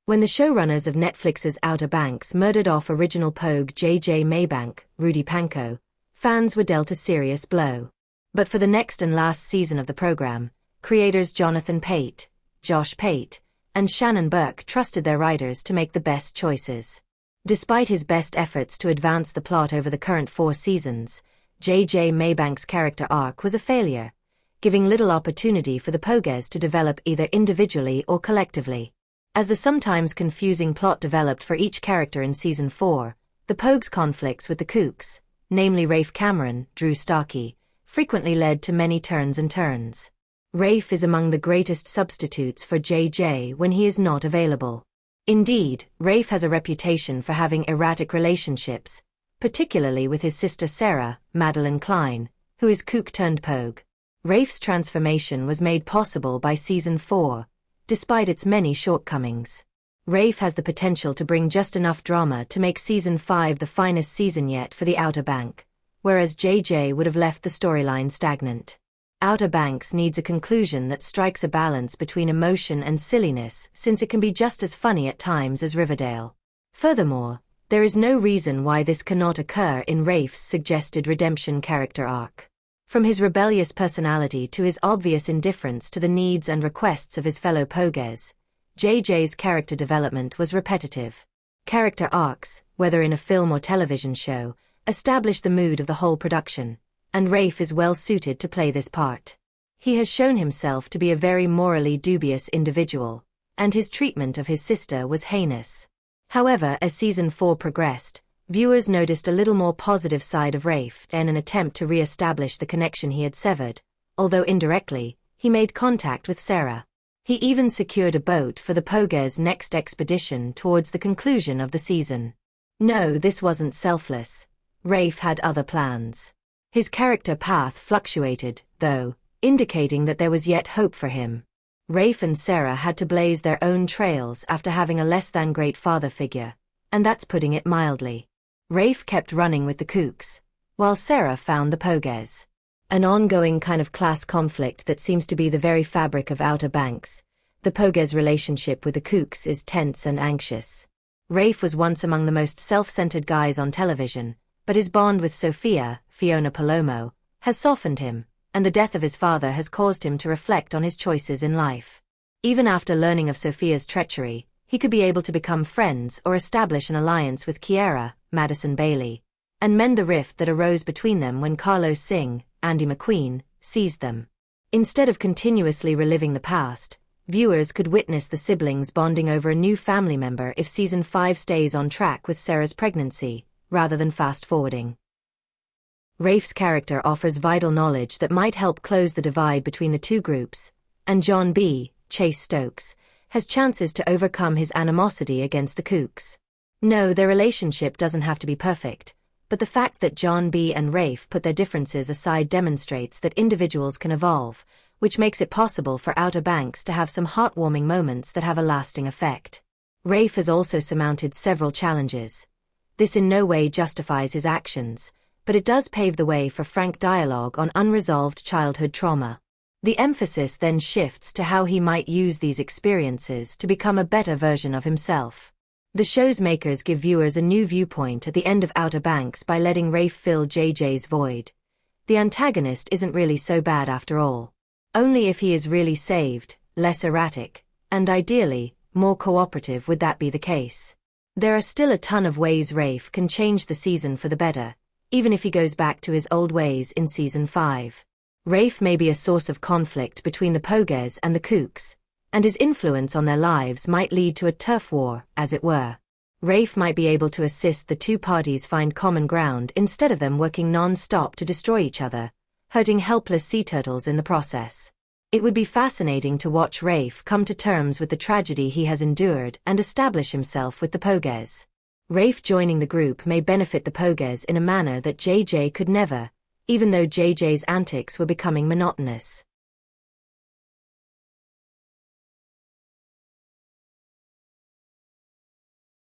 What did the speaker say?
When the showrunners of Netflix's Outer Banks murdered off original Pogue J.J. Maybank, Rudy Pankow, fans were dealt a serious blow. But for the next and last season of the program, creators Jonathan Pate, Josh Pate, and Shannon Burke trusted their writers to make the best choices. Despite his best efforts to advance the plot over the current 4 seasons, J.J. Maybank's character arc was a failure, giving little opportunity for the Pogues to develop either individually or collectively. As the sometimes confusing plot developed for each character in Season 4, the Pogues' conflicts with the Kooks, namely Rafe Cameron, Drew Starkey, frequently led to many turns and turns. Rafe is among the greatest substitutes for JJ when he is not available. Indeed, Rafe has a reputation for having erratic relationships, particularly with his sister Sarah, Madeline Klein, who is Kook turned Pogue. Rafe's transformation was made possible by Season 4, despite its many shortcomings. Rafe has the potential to bring just enough drama to make Season 5 the finest season yet for the Outer Bank, whereas JJ would have left the storyline stagnant. Outer Banks needs a conclusion that strikes a balance between emotion and silliness, since it can be just as funny at times as Riverdale. Furthermore, there is no reason why this cannot occur in Rafe's suggested redemption character arc. From his rebellious personality to his obvious indifference to the needs and requests of his fellow Pogues, JJ's character development was repetitive. Character arcs, whether in a film or television show, establish the mood of the whole production, and Rafe is well suited to play this part. He has shown himself to be a very morally dubious individual, and his treatment of his sister was heinous. However, as Season 4 progressed, viewers noticed a little more positive side of Rafe in an attempt to re-establish the connection he had severed. Although indirectly, he made contact with Sarah. He even secured a boat for the Pogues' next expedition towards the conclusion of the season. No, this wasn't selfless. Rafe had other plans. His character path fluctuated, though, indicating that there was yet hope for him. Rafe and Sarah had to blaze their own trails after having a less-than-great father figure, and that's putting it mildly. Rafe kept running with the Kooks, while Sarah found the Pogues. An ongoing kind of class conflict that seems to be the very fabric of Outer Banks. The Pogues' relationship with the Kooks is tense and anxious. Rafe was once among the most self-centered guys on television, but his bond with Sophia, Fiona Palomo, has softened him, and the death of his father has caused him to reflect on his choices in life. Even after learning of Sophia's treachery, he could be able to become friends or establish an alliance with Kiera, Madison Bailey, and mend the rift that arose between them when Carlos Singh, Andy McQueen, seized them. Instead of continuously reliving the past, viewers could witness the siblings bonding over a new family member if Season 5 stays on track with Sarah's pregnancy, rather than fast-forwarding. Rafe's character offers vital knowledge that might help close the divide between the two groups, and John B. Chase Stokes has chances to overcome his animosity against the Kooks. No, their relationship doesn't have to be perfect, but the fact that John B. and Rafe put their differences aside demonstrates that individuals can evolve, which makes it possible for Outer Banks to have some heartwarming moments that have a lasting effect. Rafe has also surmounted several challenges. This in no way justifies his actions, but it does pave the way for frank dialogue on unresolved childhood trauma. The emphasis then shifts to how he might use these experiences to become a better version of himself. The show's makers give viewers a new viewpoint at the end of Outer Banks by letting Rafe fill JJ's void. The antagonist isn't really so bad after all. Only if he is really saved, less erratic, and ideally, more cooperative would that be the case. There are still a ton of ways Rafe can change the season for the better, even if he goes back to his old ways in Season 5. Rafe may be a source of conflict between the Pogues and the Kooks, and his influence on their lives might lead to a turf war, as it were. Rafe might be able to assist the two parties find common ground instead of them working non-stop to destroy each other, hurting helpless sea turtles in the process. It would be fascinating to watch Rafe come to terms with the tragedy he has endured and establish himself with the Pogues. Rafe joining the group may benefit the Pogues in a manner that JJ could never, even though JJ's antics were becoming monotonous.